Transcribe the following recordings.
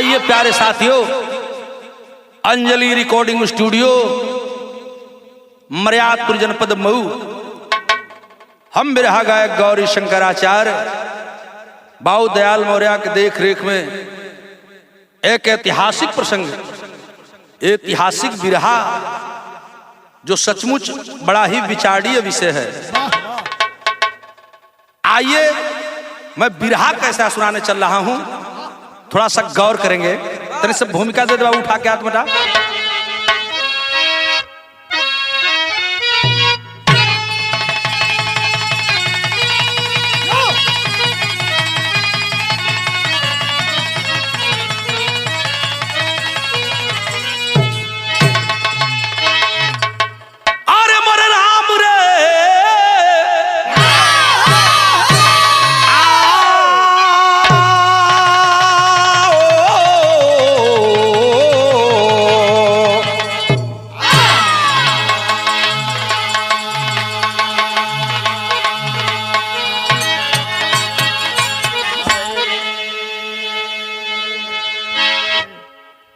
आइए प्यारे साथियों, अंजलि रिकॉर्डिंग स्टूडियो मर्यादपुर जनपद मऊ, हम बिरहा गायक गौरी शंकराचार्य बाऊ दयाल मौर्य के देख रेख में एक ऐतिहासिक प्रसंग, ऐतिहासिक बिरहा जो सचमुच बड़ा ही विचारणीय विषय है। आइए मैं बिरहा कैसा सुनाने चल रहा हूं, थोड़ा सा गौर करेंगे। तनी से भूमिका दे दे बाबू, उठा के हाथ बटा।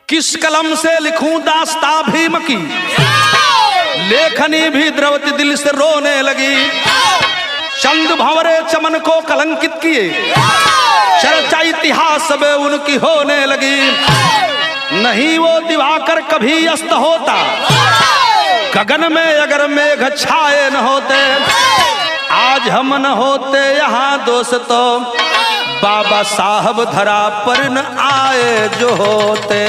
किस कलम से लिखूं दास्ता भीम की, लेखनी भी द्रवती दिल से रोने लगी। चंद भंवरे चमन को कलंकित किए, चर्चा इतिहास में उनकी होने लगी। नहीं वो दिवाकर कभी अस्त होता, गगन में अगर मेघ छाए न होते। आज हम न होते यहाँ दोस्तों, बाबा साहब धरा पर न आए जो होते।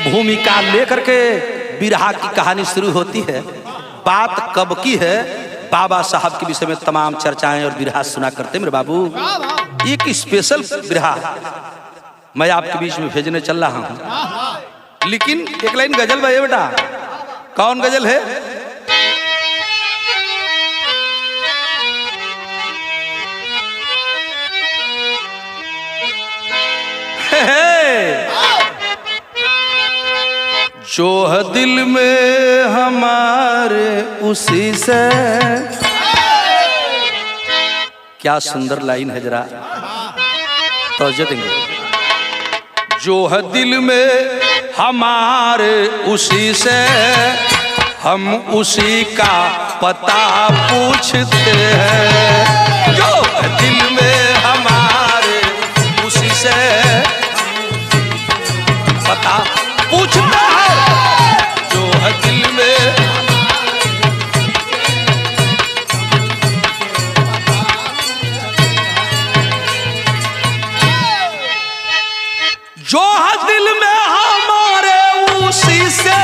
भूमिका लेकर के बिरहा की कहानी शुरू होती है। बात कब की है, बाबा साहब के विषय में तमाम चर्चाएं और बिरहा सुना करते मेरे बाबू। एक स्पेशल बिरहा मैं आपके बीच में भेजने चल रहा हूं, लेकिन एक लाइन गजल भाई बेटा। कौन गजल है? जो है दिल में हमारे उसी से। क्या सुंदर लाइन है, जरा तवज्जो देंगे। जो है दिल में हमारे उसी से, हम उसी का पता पूछते हैं। जो दिल में हमारे उसी से पता पूछते हैं। जो है दिल में जो है दिल में हमारे उसी से,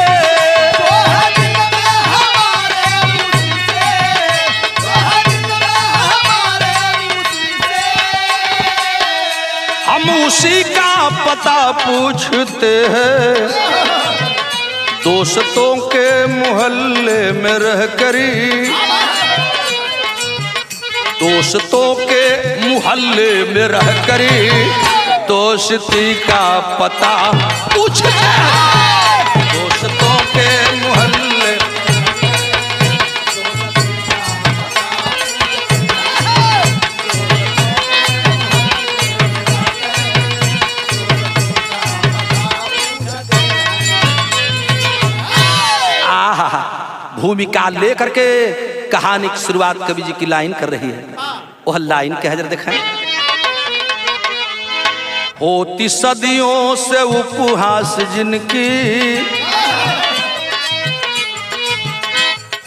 हम उसी का पता पूछते हैं। दोस्तों के मोहल्ले में रह करी, दोस्तों के मोहल्ले में रह करी दोस्ती का पता पूछते हैं। दोस्तों के मोहल्ले भूमिका लेकर के कहानी की शुरुआत कवि जी की लाइन कर रही है। वह लाइन क्या है जरा देखें। होती सदियों से उपहास जिनकी,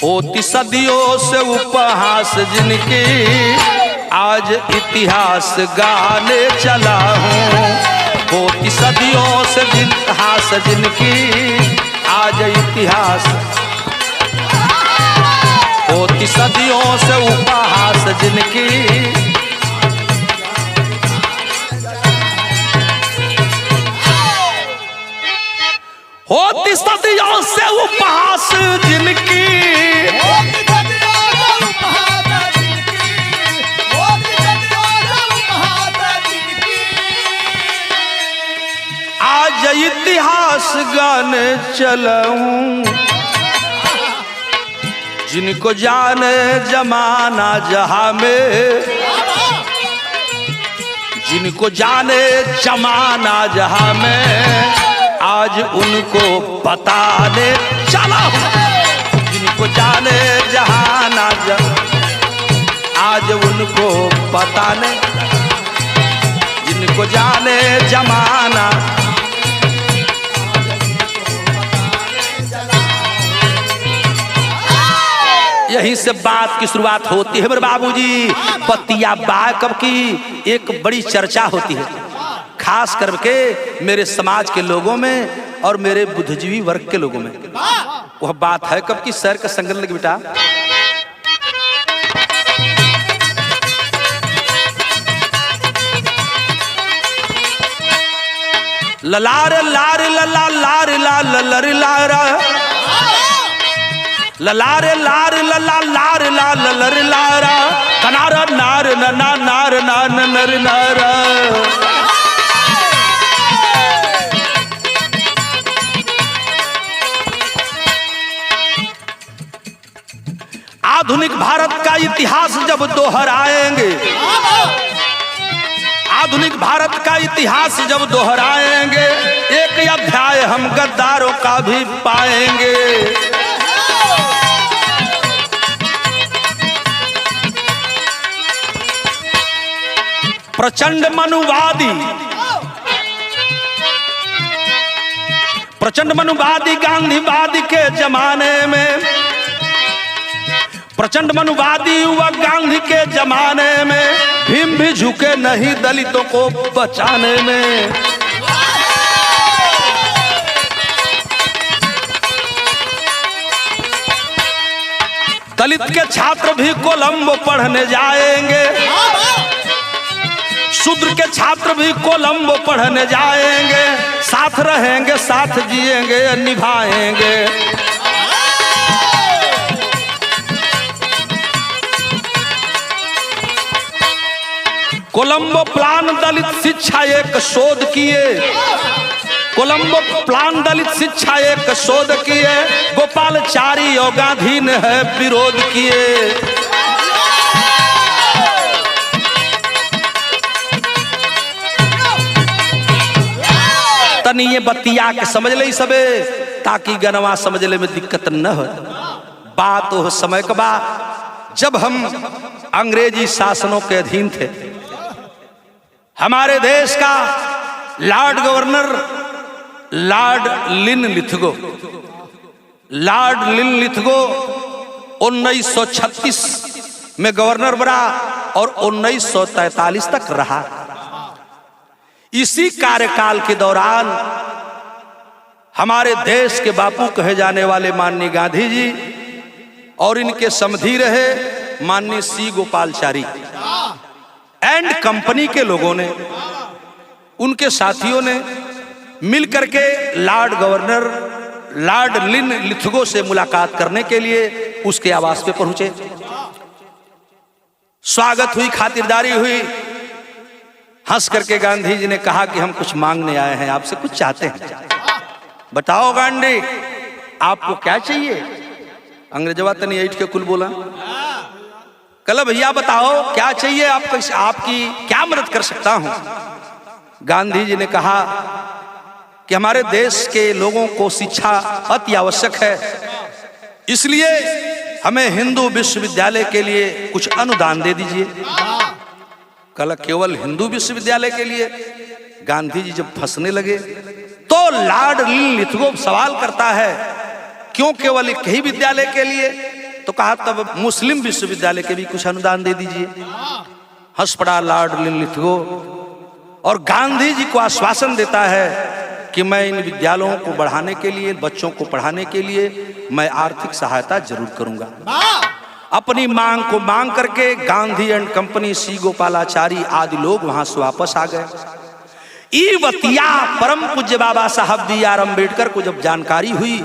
होती सदियों से उपहास जिनकी, आज इतिहास गाने चला हूँ। होती सदियों से इतिहास जिनकी, आज इतिहास, होती सदियों से उपहास जिनकी, होती सदियों से उपहास जिनकी, आज इतिहास गाने चला हूं। जिनको जाने जमाना जहां में, जिनको जाने जमाना जहां में, आज उनको बताने चला हूं। जिनको जाने जहाना आज उनको बताने, जिनको जाने जमाना, यहीं से बात की शुरुआत होती है मेरे बाबूजी। पतिया बा कब की एक बड़ी चर्चा होती है, खास करके मेरे समाज के लोगों में और मेरे बुद्धिजीवी वर्ग के लोगों में। वह बात है कब की, सर का संगल लगे बेटा। ललार लार लला लार ला ललर लारा, ललारे लार लला लार ला ललर लारा, कनारा नार नना नार नान नर नारा। आधुनिक भारत का इतिहास जब दोहराएंगे, आधुनिक भारत का इतिहास जब दोहराएंगे, एक अध्याय हम गद्दारों का भी पाएंगे। प्रचंड मनुवादी, प्रचंड मनुवादी गांधीवादी के जमाने में, प्रचंड मनुवादी हुआ गांधी के जमाने में, भीम भी झुके नहीं दलितों को बचाने में। दलित के छात्र भी कोलंबो पढ़ने जाएंगे, शूद्र के छात्र भी कोलंबो पढ़ने जाएंगे, साथ रहेंगे साथ जिएंगे निभाएंगे। कोलंबो प्लान दलित शिक्षा एक शोध किए, कोलंबो प्लान दलित शिक्षा एक शोध किए, गोपालचारी और गांधी ने है विरोध किए। तनी ये बतिया के समझ ले सबे, ताकि गनवा समझले में दिक्कत न हो। बात हो समय का बा जब हम अंग्रेजी शासनों के अधीन थे। हमारे देश का Lord governor Lord Linlithgow, Lord Linlithgow 1936 में गवर्नर बना और 1943 तक रहा। इसी कार्यकाल के दौरान हमारे देश के बापू कहे जाने वाले माननीय गांधी जी और इनके समधी रहे माननीय सी गोपालचारी एंड कंपनी के लोगों ने, उनके साथियों ने मिलकर के लॉर्ड गवर्नर लॉर्ड लिनलिथगो से मुलाकात करने के लिए उसके आवास पे पहुंचे। स्वागत हुई, खातिरदारी हुई। हंस करके गांधी जी ने कहा कि हम कुछ मांगने आए हैं, आपसे कुछ चाहते हैं। बताओ गांधी, आपको क्या चाहिए? अंग्रेजवा तनी ऐठ के कुल बोला, कल भैया बताओ क्या चाहिए आपको, आपकी क्या मदद कर सकता हूं? गांधी जी ने कहा कि हमारे देश के लोगों को शिक्षा अति आवश्यक है, इसलिए हमें हिंदू विश्वविद्यालय के लिए कुछ अनुदान दे दीजिए। कल केवल हिंदू विश्वविद्यालय के लिए? गांधी जी जब फंसने लगे तो लॉर्ड लिनलिथगो सवाल करता है क्यों केवल एक ही विद्यालय के लिए? तो कहा तब मुस्लिम विश्वविद्यालय के भी कुछ अनुदान दे दीजिए। हंस पड़ा लॉर्ड लिनलिथगो और गांधी जी को आश्वासन देता है कि मैं इन विद्यालयों को बढ़ाने के लिए, बच्चों को पढ़ाने के लिए मैं आर्थिक सहायता जरूर करूंगा। अपनी मांग को मांग करके गांधी एंड कंपनी, सी गोपालाचारी आदि लोग वहां से वापस आ गए। ई बतिया परम पूज्य बाबा साहब B.R. अम्बेडकर को जब जानकारी हुई,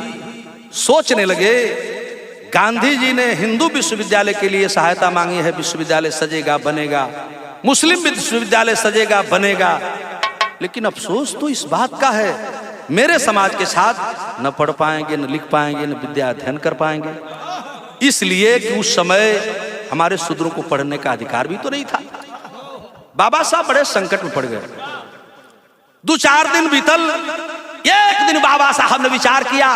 सोचने लगे गांधी जी ने हिंदू विश्वविद्यालय के लिए सहायता मांगी है, विश्वविद्यालय सजेगा बनेगा, मुस्लिम विश्वविद्यालय सजेगा बनेगा, लेकिन अफसोस तो इस बात का है मेरे समाज के साथ न पढ़ पाएंगे, न लिख पाएंगे, न विद्या अध्ययन कर पाएंगे। इसलिए कि उस समय हमारे शूद्रों को पढ़ने का अधिकार भी तो नहीं था। बाबा साहब बड़े संकट में पड़ गए। 2-4 दिन बीतल, एक दिन बाबा साहब ने विचार किया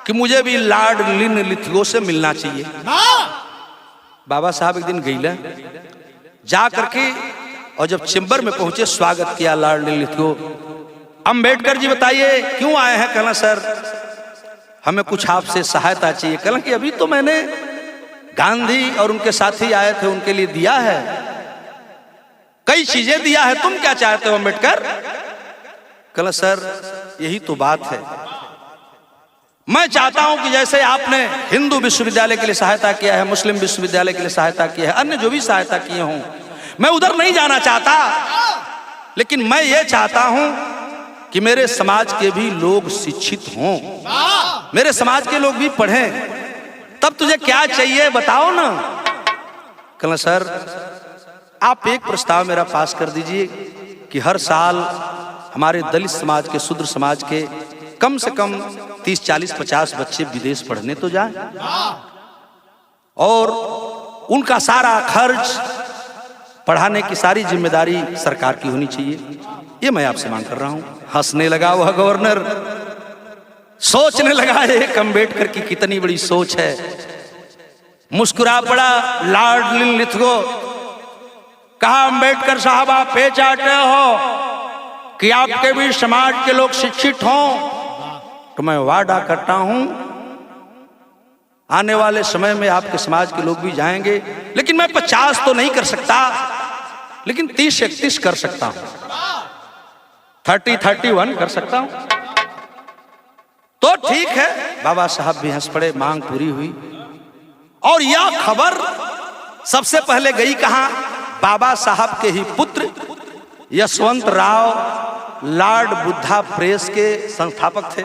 कि मुझे भी लॉर्ड लिनलिथगो से मिलना चाहिए। बाबा साहब एक दिन गईला जा करके, और जब चेंबर में पहुंचे स्वागत किया लॉर्ड लिनलिथगो। अंबेडकर जी बताइए क्यों आए हैं? कहना सर हमें कुछ आपसे सहायता चाहिए। कहना कि अभी तो मैंने गांधी और उनके साथी आए थे उनके लिए दिया है, कई चीजें दिया है, तुम क्या चाहते हो अंबेडकर? कहना सर यही तो बात है, मैं चाहता हूं कि जैसे आपने हिंदू विश्वविद्यालय के लिए सहायता किया है, मुस्लिम विश्वविद्यालय के लिए सहायता किया है, अन्य जो भी सहायता किए हों, मैं उधर नहीं जाना चाहता, लेकिन मैं ये चाहता हूं कि मेरे समाज के भी लोग शिक्षित हों, मेरे समाज के लोग भी पढ़ें। तब तुझे क्या चाहिए बताओ ना। कहना सर आप एक प्रस्ताव मेरा पास कर दीजिए कि हर साल हमारे दलित समाज के, शूद्र समाज के कम से कम 30, 40, 50 बच्चे विदेश पढ़ने तो जाएं, और उनका सारा खर्च, पढ़ाने की सारी जिम्मेदारी सरकार की होनी चाहिए। ये मैं आपसे मांग कर रहा हूं। हंसने लगा वह गवर्नर, सोचने लगा एक अंबेडकर की कितनी बड़ी सोच है। मुस्कुरा पड़ा लॉर्ड लिनलिथगो। कहा अंबेडकर साहब आप पे चाहते हो कि आपके भी समाज के लोग शिक्षित हों, तो मैं वादा करता हूं आने वाले समय में आपके समाज के लोग भी जाएंगे, लेकिन मैं 50 तो नहीं कर सकता, लेकिन 30-31 कर सकता हूं, 30-31 कर सकता हूं। तो ठीक है, बाबा साहब भी हंस पड़े, मांग पूरी हुई। और यह खबर सबसे पहले गई कहां? बाबा साहब के ही पुत्र यशवंत राव लॉर्ड बुद्धा प्रेस के संस्थापक थे,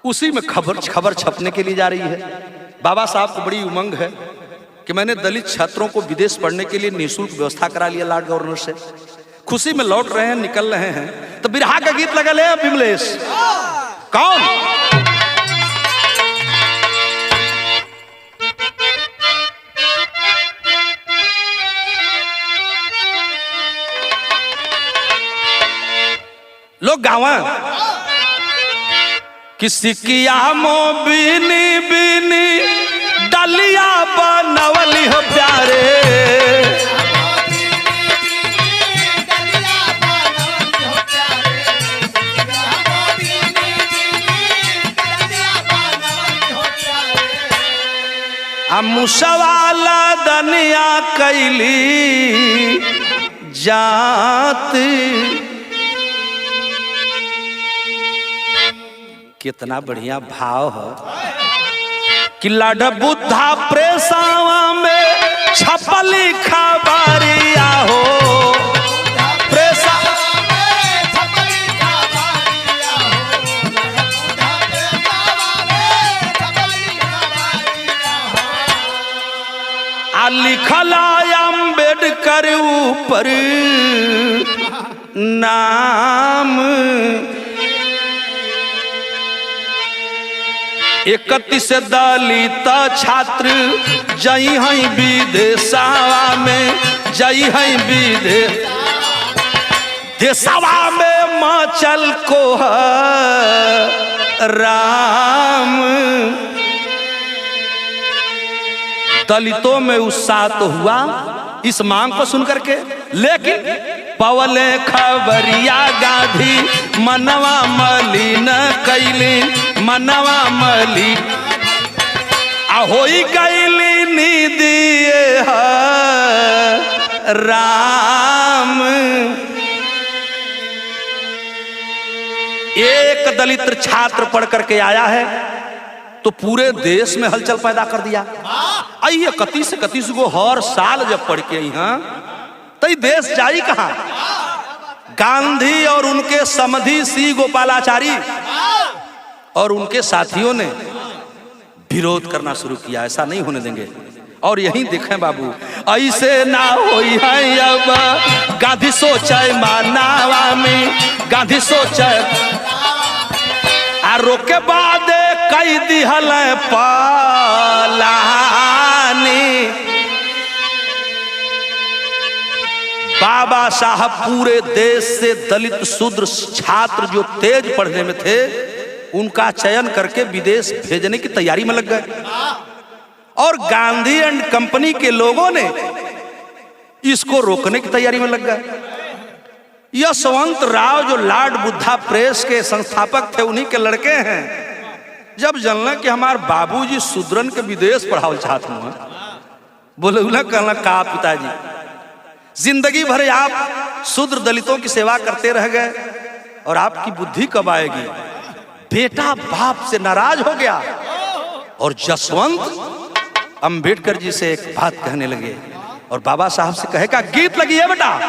उसी में खबर छपने के लिए जा रही है। बाबा साहब को बड़ी उमंग है कि मैंने दलित छात्रों को विदेश पढ़ने के लिए निःशुल्क व्यवस्था करा लिया लॉर्ड गवर्नर से। खुशी में लौट रहे हैं, निकल रहे हैं, तो बिरहा का गीत लगा ले विमलेश। कौन? लोग गावा किसी किया मो बीनी बीनी डलिया बनवली हो प्यारे, मुसवाला दनिया कैली जात। कितना बढ़िया भाव है कि लॉर्ड बुद्धा प्रेसावा में छपली खबरिया हो, लिखला अम्बेडकर ऊपर नाम, 31 दलित छात्र जई हैं विदेशवा में, जई हैं विदेश देशवा में मचल को राम। दलितों में उत्साह तो हुआ इस मांग को सुनकर के, लेकिन पवले खबरिया गांधी मनवा मलिन कैली, मनवा मलिन होई कैली निदिए राम। एक दलित छात्र पढ़ करके आया है तो पूरे देश में हलचल पैदा कर दिया। आइए 31 गो हर साल जब पढ़ के यहाँ तो देश जाई कहां? गांधी और उनके समधी सी गोपालाचारी और उनके साथियों ने विरोध करना शुरू किया। ऐसा नहीं होने देंगे। और यही देखें बाबू, ऐसे ना होई है अब, गांधी सोचे मानावा में, गांधी सोचे रोके बाद कई दिहल पालानी। बाबा साहब पूरे देश से दलित शूद्र छात्र जो तेज पढ़ने में थे उनका चयन करके विदेश भेजने की तैयारी में लग गए। और गांधी एंड कंपनी के लोगों ने इसको रोकने की तैयारी में लग गए। यशवंत राव जो लॉर्ड बुद्धा प्रेस के संस्थापक थे उन्हीं के लड़के हैं। जब जानना कि हमारे बाबूजी शूद्रन के विदेश पढ़ावल चाहते हैं, बोले उन्हें कहना का पिताजी जिंदगी भर आप शूद्र दलितों की सेवा करते रह गए और आपकी बुद्धि कब आएगी। बेटा बाप से नाराज हो गया और जसवंत अंबेडकर जी से एक बात कहने लगे और बाबा साहब से कहेगा गीत लगी है बेटा।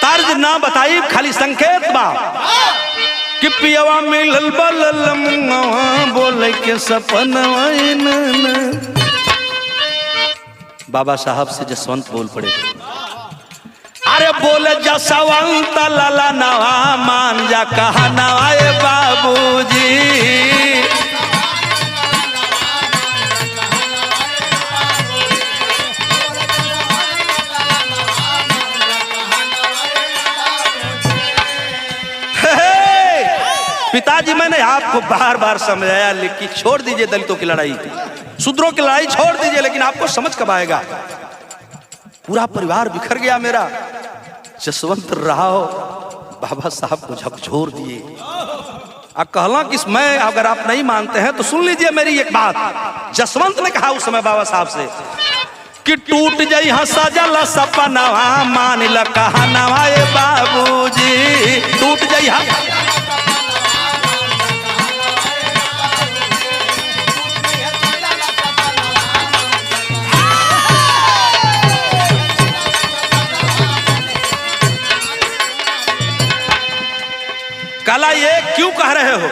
तर्ज ना बताई खाली संकेत बा कि पियवा मिलल बललमवा बोले के सपनवा बाबा साहब से जसवंत बोल पड़े। अरे बोले जसवंत लाला नवा मान जा कहा नवाए बाबूजी। पिताजी मैंने आपको बार बार समझाया लेकिन छोड़ दीजिए दलितों की लड़ाई, शूद्रों की लड़ाई छोड़ दीजिए, लेकिन आपको समझ कब आएगा। पूरा परिवार बिखर गया मेरा। जसवंत राव बाबा साहब को झकझोर दिए और कहला कि मैं अगर आप नहीं मानते हैं तो सुन लीजिए मेरी एक बात। जसवंत ने कहा उस समय बाबा साहब से कि टूट जाई सजल सपनवा मान ल कहा नवाए बाबूजी। टूट जाई काला ये क्यों कह रहे हो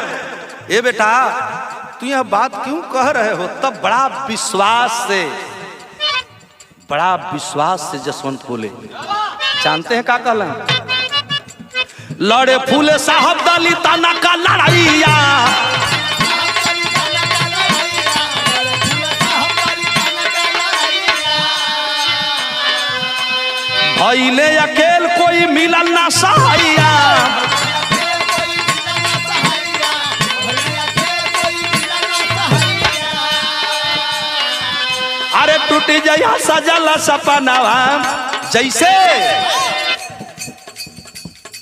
ए बेटा, तू यह बात क्यों कह रहे हो। तब बड़ा विश्वास से जसवंत बोले। जानते हैं क्या कहला? लड़े फूले साहब दलिता ना का लड़ाइया, भइले अकेल कोई मिलल ना सहाइया। अरे टूटी जया सजल सपनवा। जैसे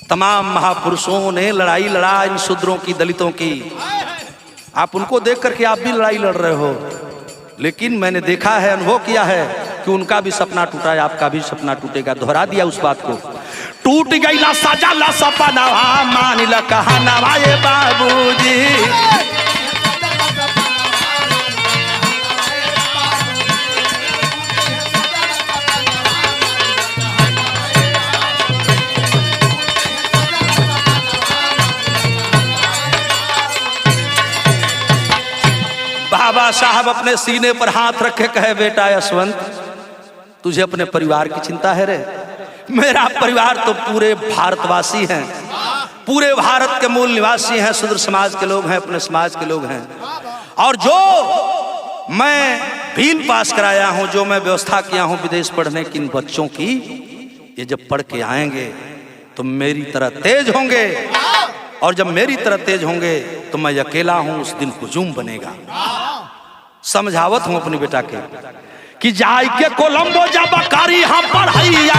तमाम महापुरुषों ने लड़ाई लड़ा इन शूद्रों की दलितों की, आप उनको देख करके आप भी लड़ाई लड़ रहे हो, लेकिन मैंने देखा है अनुभव किया है कि उनका भी सपना टूटा है, आपका भी सपना टूटेगा। दोहरा दिया उस बात को। टूट गई ला सजल सपनवा मान ल कहा नवाए बाबूजी। बाबा साहब अपने सीने पर हाथ रखे कहे बेटा यशवंत तुझे अपने परिवार की चिंता है रे। मेरा परिवार तो पूरे भारतवासी हैं, पूरे भारत के मूल निवासी हैं, शूद्र समाज के लोग हैं, अपने समाज के लोग हैं। और जो मैं बिल पास कराया हूं, जो मैं व्यवस्था किया हूं विदेश पढ़ने की इन बच्चों की, ये जब पढ़ के आएंगे तो मेरी तरह तेज होंगे, और जब मेरी तरह तेज होंगे तो मैं अकेला हूं उस दिन हुजूम बनेगा। समझावत हूं अपने बेटा के कि जाय के कोलंबो जब कारी हम पढ़ैया,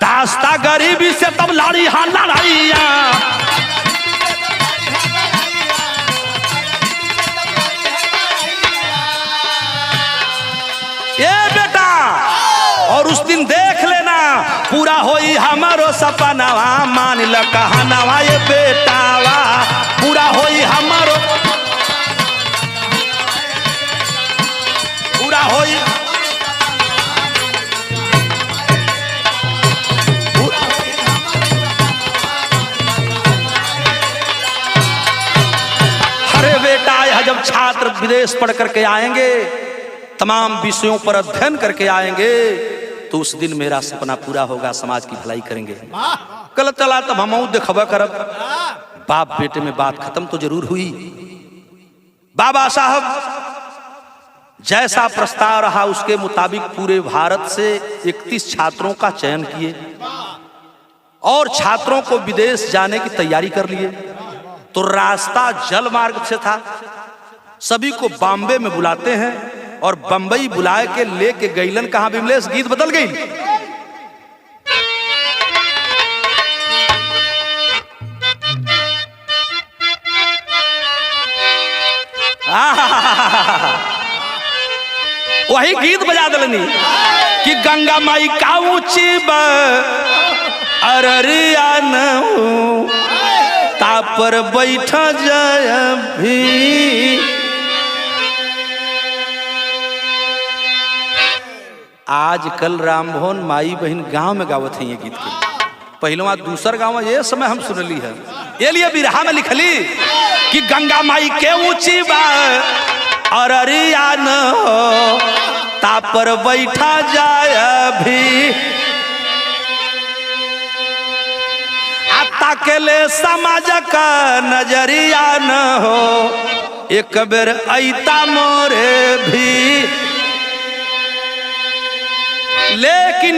दास्ता गरीबी से तब लड़ी हाँ लड़ैया। ये बेटा और उस दिन देख लेना पूरा होई हमारो सपनावा मान ल कहा नवा ये बेटावा। पूरा होई हमारो, पूरा होई छात्र विदेश पढ़ करके आएंगे, तमाम विषयों पर अध्ययन करके आएंगे, तो उस दिन मेरा सपना पूरा होगा, समाज की भलाई करेंगे। कल चला तब हम देखबा करब। बाप बेटे में बात खत्म तो जरूर हुई। बाबा साहब जैसा प्रस्ताव रहा उसके मुताबिक पूरे भारत से 31 छात्रों का चयन किए और छात्रों को विदेश जाने की तैयारी कर लिए। तो रास्ता जल मार्ग से था। सभी को बॉम्बे में बुलाते हैं और बंबई बुलाए के लेके गईलन कहां विमलेश, गीत बदल गई। वही गीत बजा दलनी कि गंगा माई का ऊंची अररिया न तापर बैठा जाय भी। आजकल रामभवन माई बहन गांव में गावत है ये गीत के। पहलवा दूसर गांव ये समय हम सुनली है, ये लिए बिरहा में लिखली कि गंगा माई के ऊंची बा अररिया न तापर बैठा जाय भी। आता के ले समाज का नजरिया न हो, एक बेर ऐता मोरे भी। लेकिन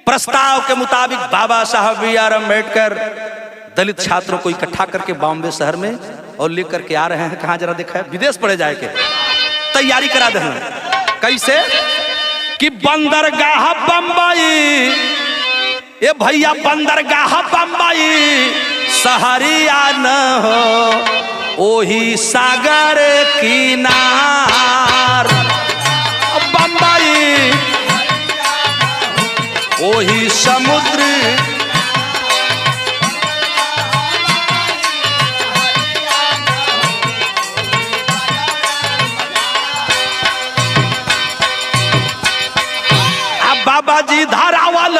प्रस्ताव के मुताबिक बाबा साहब B.R. अम्बेडकर दलित छात्रों को इकट्ठा करके बॉम्बे शहर में और लेकर के आ रहे हैं। कहां जरा देखा है, विदेश पढ़े जाए के तैयारी करा दे। कैसे कि बंदरगाह बंबई, ये भैया बंदरगाह बंबई सहरिया न हो, ओही सागर किनार बंबई, ओही समुद्र बाबा जी धारावल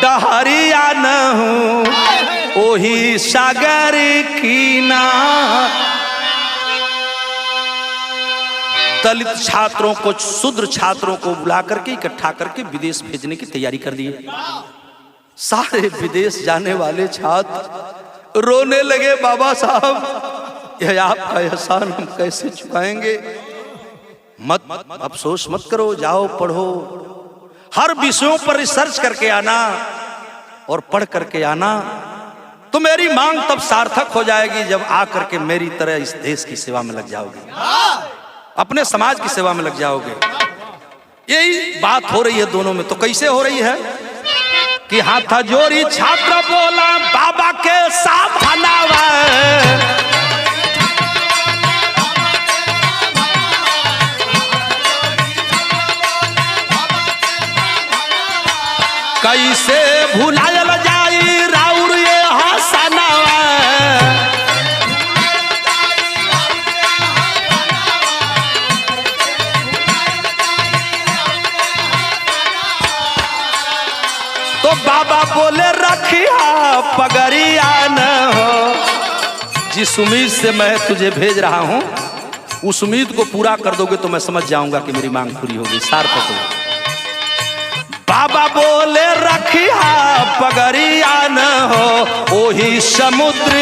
डहरिया न हूँ, ओही सागर किनार। दलित छात्रों को, शूद्र छात्रों को बुला करके इकट्ठा करके विदेश भेजने की तैयारी कर दी। सारे विदेश जाने वाले छात्र रोने लगे, बाबा साहब यह आपका एहसान हम कैसे चुकाएंगे। मत अफसोस मत करो, जाओ पढ़ो, हर विषयों पर रिसर्च करके आना और पढ़ करके आना, तो मेरी मांग तब सार्थक हो जाएगी जब आकर के मेरी तरह इस देश की सेवा में लग जाओगे, अपने समाज की सेवा में लग जाओगे। यही बात हो रही है दोनों में। तो कैसे हो रही है कि हाथ जोड़ी छात्र बोला बाबा के साथ हनावा, कैसे भुलायल जाई राउर ये हसनावा। तो बाबा बोले रखिया पगड़िया न हो, जिस उम्मीद से मैं तुझे भेज रहा हूं उस उम्मीद को पूरा कर दोगे तो मैं समझ जाऊंगा कि मेरी मांग पूरी होगी, सार्थक होगी। बाबा बोले रखिया पगड़िया न हो, ओही समुद्र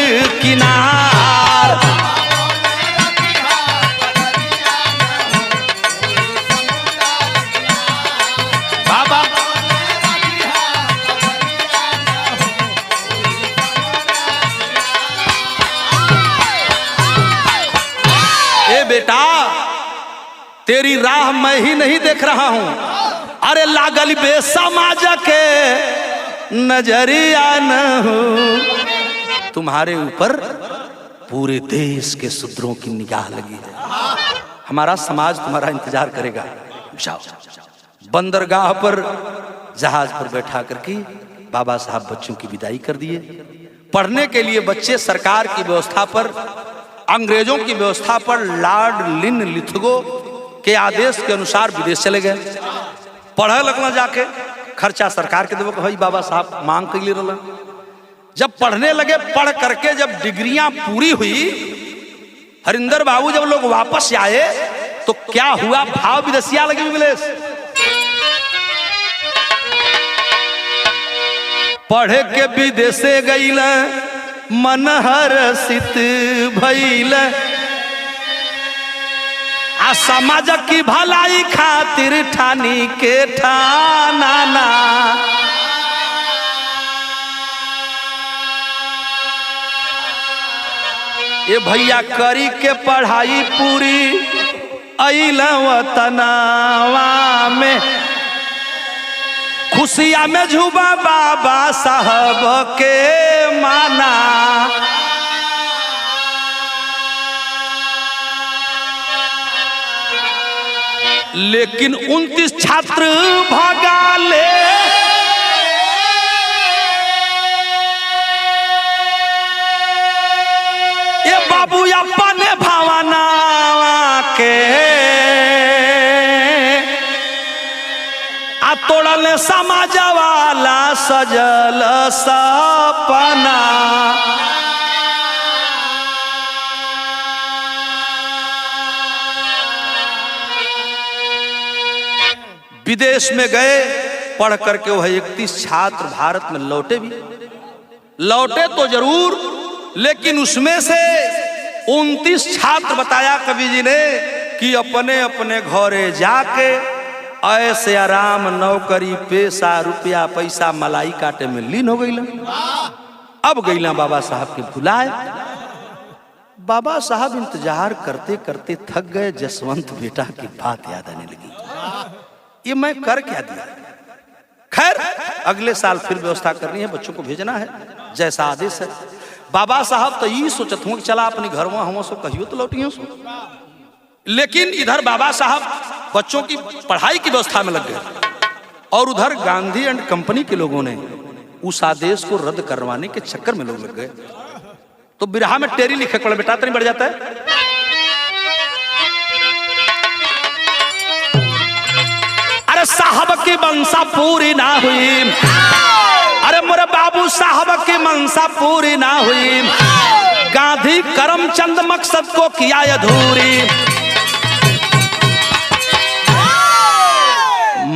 किनार। बाबा ए बेटा, तेरी राह मैं ही नहीं देख रहा हूं, अरे लागल बे समाज के नजरिया न हो। तुम्हारे ऊपर पूरे देश के शूद्रों की निगाह लगी है, हमारा समाज तुम्हारा इंतजार करेगा। जाओ। बंदरगाह पर जहाज पर बैठा करके बाबा साहब बच्चों की विदाई कर दिए। पढ़ने के लिए बच्चे सरकार की व्यवस्था पर, अंग्रेजों की व्यवस्था पर लॉर्ड लिनलिथगो के आदेश के अनुसार विदेश चले गए। पढ़े लगना, जाके खर्चा सरकार के देवो भाई बाबा साहब मांग के लिए रहा। जब पढ़ने लगे, पढ़ करके जब डिग्रियां पूरी हुई हरिंदर बाबू जब लोग वापस आए तो क्या हुआ, भाव विदेशिया लगी विमलेश। पढ़े के विदेशे गईल मन हर्षित भइल, आ समाज की भलाई खातिर ठानी के ठाना। ये भैया करी के पढ़ाई पूरी अइल वतनवा में, खुशिया में झूबा बाबा साहब के माना। लेकिन 29 छात्र भागा ले, ये बाबू अपने भावना के आ तोड़ल समाज वाला सजल सपना। विदेश में गए, पढ़ करके वह 31 छात्र भारत में लौटे भी, लौटे तो जरूर, लेकिन उसमें से 29 छात्र बताया कवि जी ने कि अपने अपने घरे जाके ऐसे आराम नौकरी पेशा रुपया पैसा मलाई काटे में लीन हो गई। अब गईला बाबा साहब के बुलाए। बाबा साहब इंतजार करते करते थक गए। जसवंत बेटा की बात याद आने लगी, ये मैं कर क्या दिया। खैर अगले साल फिर व्यवस्था करनी है, बच्चों को भेजना है जैसा आदेश है। बाबा साहब तो ये सोचत हूँ कि चला अपने घर में हम सो कहियो तो लौटियो सो, लेकिन इधर बाबा साहब बच्चों की पढ़ाई की व्यवस्था में लग गए और उधर गांधी एंड कंपनी के लोगों ने उस आदेश को रद्द करवाने के चक्कर में लोग लग गए। तो बिरहा में टेरी लिखे पड़े, बेटा तो नहीं बढ़ जाता है। अरे साहब की मनसा पूरी ना हुई, अरे मोरे बाबू साहब की मनसा पूरी ना हुई, गांधी करमचंद मकसद को किया अधूरी।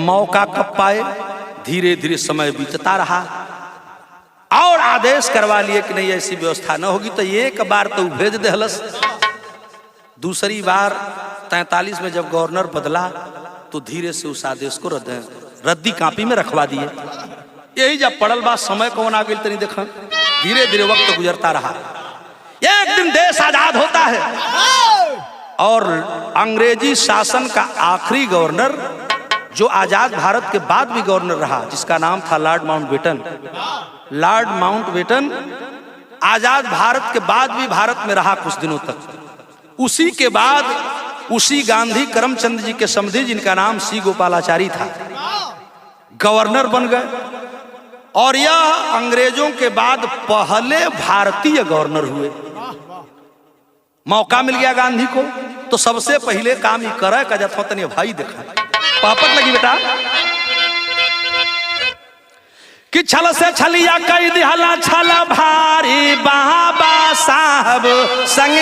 मौका कब पाए, धीरे धीरे समय बीतता रहा और आदेश करवा लिए कि नहीं ऐसी व्यवस्था न होगी। तो एक बार तो भेज दे हलस, दूसरी बार 43 में जब गवर्नर बदला तो धीरे से उस आदेश को रद्दी कापी में रखवा दिए। यही जब पड़ल बात समय कौन आ गई तनी देखा, धीरे धीरे वक्त गुजरता रहा। एक दिन देश आजाद होता है और अंग्रेजी शासन का आखिरी गवर्नर जो आजाद भारत के बाद भी गवर्नर रहा, जिसका नाम था लॉर्ड माउंटबेटन। लॉर्ड माउंटबेटन आजाद भारत के बाद भी भारत में रहा कुछ दिनों तक। उसी के बाद उसी गांधी करमचंद जी के समधी, जिनका नाम सी गोपालाचारी था, गवर्नर बन गए और यह अंग्रेजों के बाद पहले भारतीय गवर्नर हुए। मौका मिल गया गांधी को तो सबसे पहले काम ही करे का जथा तनी भाई देखा पापट लगी बेटा कि छल से छलिया कई दिहला छल भारी बाबा साहब संग।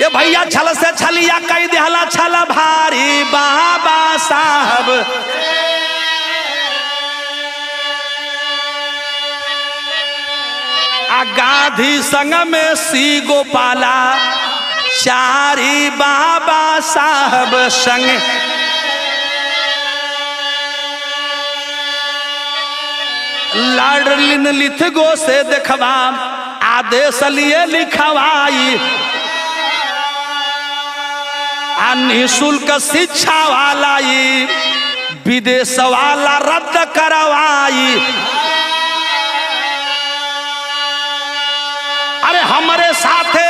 ये भैया छल से छलिया कई दिहला छल भारी बाबा साहब। गांधी संग में सी गोपाला चारी बाबा साहब संग। लाडलिन लिथगो से देखवा आदेश लिए लिखवाई, निःशुल्क शिक्षा वाला विदेश वाला रद्द करवाई। अरे हमारे साथे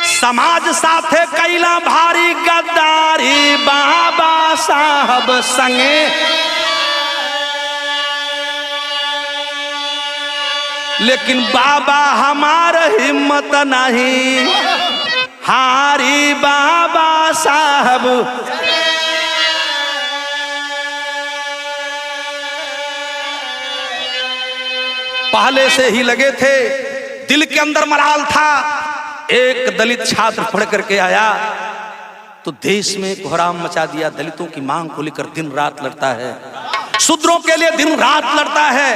समाज साथे कैला भारी गद्दारी बाबा साहब संगे। लेकिन बाबा हमारा हिम्मत नहीं हारी बाबा साहब। पहले से ही लगे थे, दिल के अंदर मलाल था। एक दलित छात्र पढ़ करके आया तो देश में कोहराम मचा दिया। दलितों की मांग को लेकर दिन रात लड़ता है, शूद्रों के लिए दिन रात लड़ता है।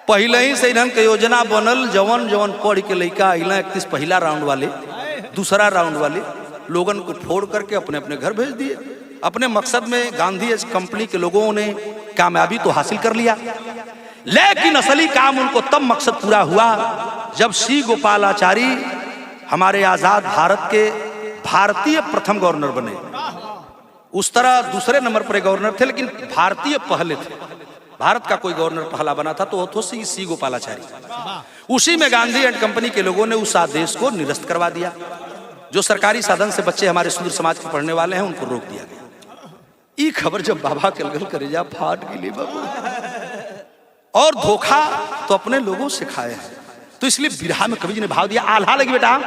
पहले ही से इन्हन के योजना बनल, जवन जवन पढ़ के लड़का अला 31 पहला राउंड वाले, दूसरा राउंड वाले लोगन को फोड़ करके अपने अपने घर भेज दिए। अपने मकसद में गांधी कंपनी के लोगों ने कामयाबी तो हासिल कर लिया, लेकिन असली काम उनको तब मकसद पूरा हुआ जब सी गोपालाचारी हमारे आजाद भारत के भारतीय प्रथम गवर्नर बने। उस तरह दूसरे नंबर पर गवर्नर थे, लेकिन भारतीय पहले थे। भारत का कोई गवर्नर पहला बना था तो वो थे सी गोपालाचारी। उसी में गांधी एंड कंपनी के लोगों ने उस आदेश को निरस्त करवा दिया। जो सरकारी साधन से बच्चे हमारे शूद्र समाज के पढ़ने वाले हैं उनको रोक दिया गया। ये खबर जब बाबा के लगल करेजा फाट गिली बाबू, और धोखा तो अपने लोगों से खाए हैं। तो इसलिए बिरहा में कवि जी ने भाव दिया, आल्हा लगी बेटा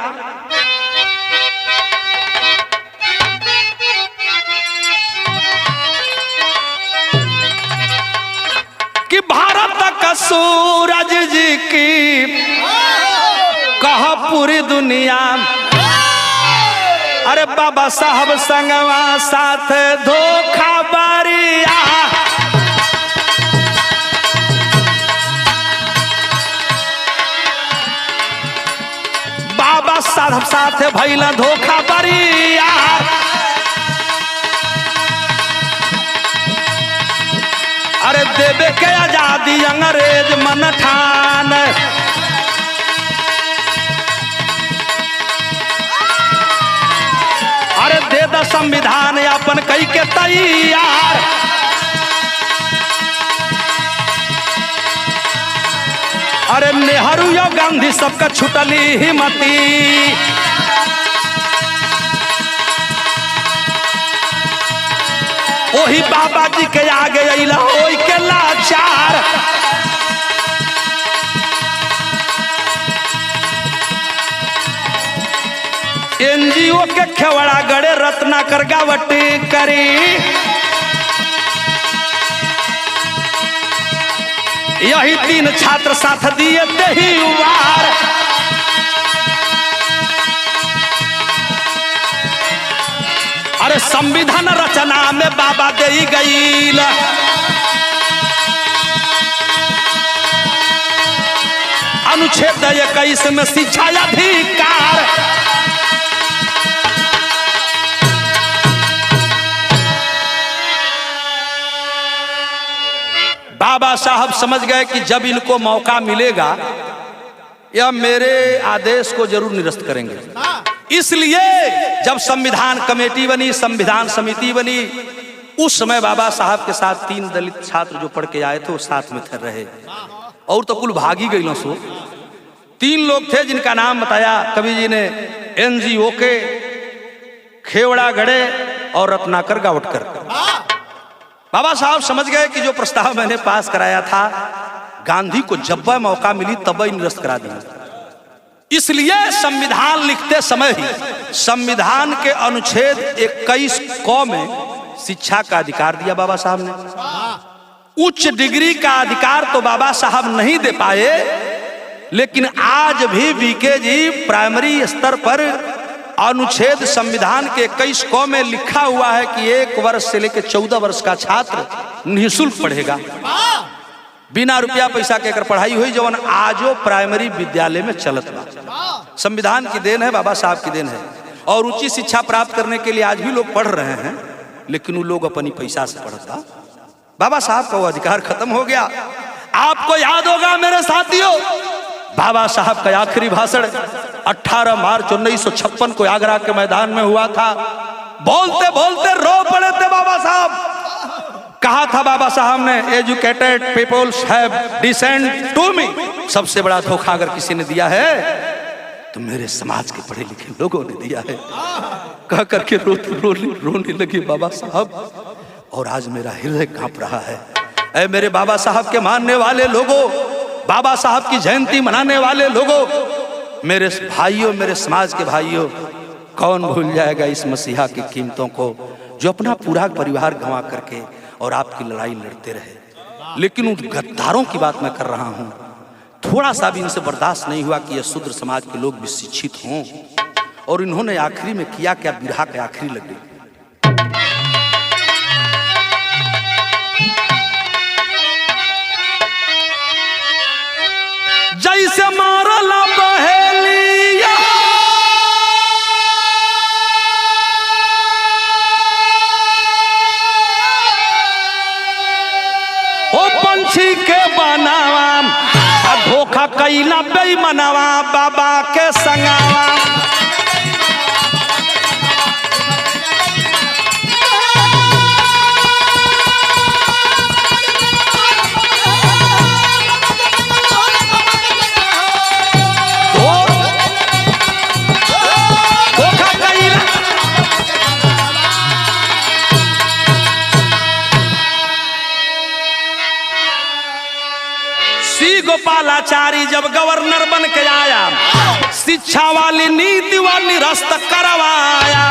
कि भारत का सूरज जी की कहा पूरी दुनिया, अरे बाबा साहब संगवा साथ धोखा बारिया। बाबा साहब साथ भइला धोखा बारिया। अरे देवे के आजादी अंग्रेज मन ठान, अरे दे द संविधान अपन कई के तैयार। अरे नेहरू या गांधी सबका छुटली हिम्मती, वही बाबा जी के आगे अइला ओई के लाचार। एनजीओ के खेवड़ा गड़े रत्नाकर गावटी करी, यही 3 छात्र साथ दिए दही वार। अरे संविधान रचना में बाबा दे गईल, अनुच्छेद 21 में शिक्षा अधिकार। बाबा साहब समझ गए कि जब इनको मौका मिलेगा या मेरे आदेश को जरूर निरस्त करेंगे। इसलिए जब संविधान कमेटी बनी, संविधान समिति बनी, उस समय बाबा साहब के साथ 3 दलित छात्र जो पढ़ के आए थे वो साथ में थे रहे, और तो कुल भागी गई सो 3 लोग थे जिनका नाम बताया कवि जी ने, एनजीओ के खेवड़ा गड़े और रत्नाकर गावटकर। बाबा साहब समझ गए कि जो प्रस्ताव मैंने पास कराया था गांधी को जब मौका मिली तब ही निरस्त करा दिया। इसलिए संविधान लिखते समय ही संविधान के अनुच्छेद 21 क में शिक्षा का अधिकार दिया बाबा साहब ने। उच्च डिग्री का अधिकार तो बाबा साहब नहीं दे पाए, लेकिन आज भी वीके जी प्राइमरी स्तर पर अनुच्छेद संविधान के 21 क में लिखा हुआ है कि 1 वर्ष से लेकर 14 वर्ष का छात्र निःशुल्क पढ़ेगा, बिना रुपया पैसा के पढ़ाई हुई, जवन आजो प्राइमरी विद्यालय में चलत बा। संविधान की देन है, बाबा साहब की देन है। और उच्च शिक्षा प्राप्त करने के लिए आज भी लोग पढ़ रहे हैं, लेकिन वो लोग अपनी पैसा से पढ़ता। बाबा साहब का वो अधिकार खत्म हो गया। आपको याद होगा मेरे साथियों, बाबा साहब का आखिरी भाषण 18 मार्च 1956 को आगरा के मैदान में हुआ था। बोलते बोलते रो पड़े थे बाबा साहब। कहा था बाबा साहब ने, educated peoples have descent to me. सबसे बड़ा धोखा अगर किसी ने दिया है तो मेरे समाज के पढ़े लिखे लोगों ने दिया है। कह करके रोने लगे बाबा साहब, और आज मेरा हृदय कांप रहा है। ऐ मेरे बाबा साहब के मानने वाले लोगों, बाबा साहब की जयंती मनाने वाले लोगों, मेरे भाइयों, मेरे समाज के भाइयों, कौन भूल जाएगा इस मसीहा की कीमतों को जो अपना पूरा परिवार गंवा करके और आपकी लड़ाई लड़ते रहे। लेकिन उन गद्दारों की बात मैं कर रहा हूं थोड़ा सा भी इनसे बर्दाश्त नहीं हुआ कि यह शूद्र समाज के लोग भी शिक्षित हों, और इन्होंने आखिरी में किया क्या, बिरहा के आखिरी लग गई। जैसे मारला बहेलिया ओ पंछी के बनावा, धोखा कैला बेईमानवा बाबा के संगावा। गोपालाचारी जब गवर्नर बन के आया, शिक्षा वाली नीति व निरस्त करवाया।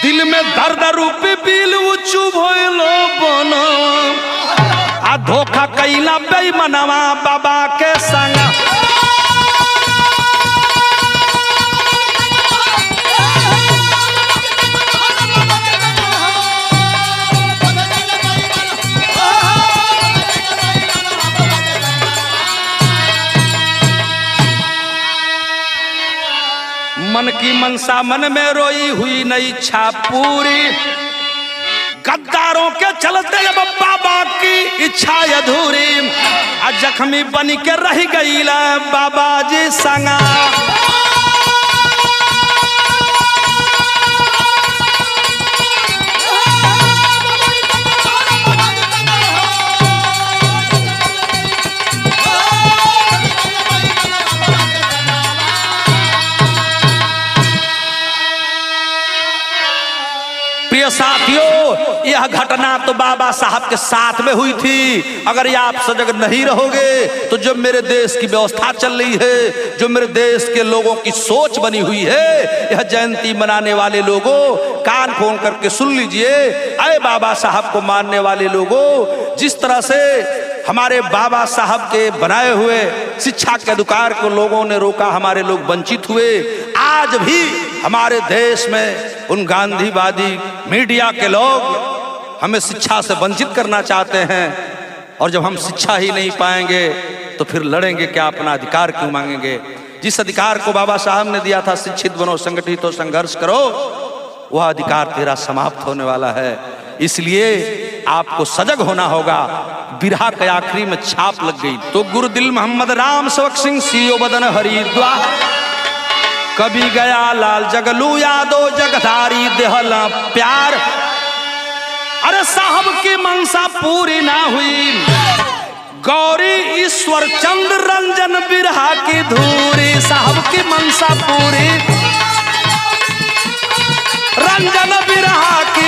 दिल में दर्द रूपी बिल उचू भइलो बनो, आ धोखा कैला बेईमानवा बाबा के संग। मन की मनसा मन में रोई हुई नई इच्छा पूरी, गद्दारों के चलते अब बाबा की इच्छा अधूरी। जख्मी बन के रह गई बाबा जी संगा। प्रिय साथियों, यह घटना तो बाबा साहब के साथ में हुई थी। अगर ये आप सजग नहीं रहोगे तो जो मेरे देश की व्यवस्था चल रही है, जो मेरे देश के लोगों की सोच बनी हुई है, यह जयंती मनाने वाले लोगों कान खोल करके सुन लीजिए। अरे बाबा साहब को मानने वाले लोगों, जिस तरह से हमारे बाबा साहब के बनाए हुए शिक्षा के अधिकार को लोगों ने रोका, हमारे लोग वंचित हुए। आज भी हमारे देश में उन गांधीवादी मीडिया के लोग हमें शिक्षा से वंचित करना चाहते हैं, और जब हम शिक्षा ही नहीं पाएंगे तो फिर लड़ेंगे क्या, अपना अधिकार क्यों मांगेंगे। जिस अधिकार को बाबा साहब ने दिया था, शिक्षित बनो, संगठित हो, संघर्ष करो, वह अधिकार तेरा समाप्त होने वाला है। इसलिए आपको सजग होना होगा। बिरहा के आखिरी में छाप लग गई तो गुरुदिल मोहम्मद राम सेवक सिंह सीओ बदन हरिद्वार, कभी गया लाल जगलू यादव जगधारी देहला प्यार। अरे साहब की मनसा पूरी ना हुई, गौरी ईश्वर चंद्र रंजन बिरहा की धूरी। साहब की मनसा पूरी, रंजन बिरहा की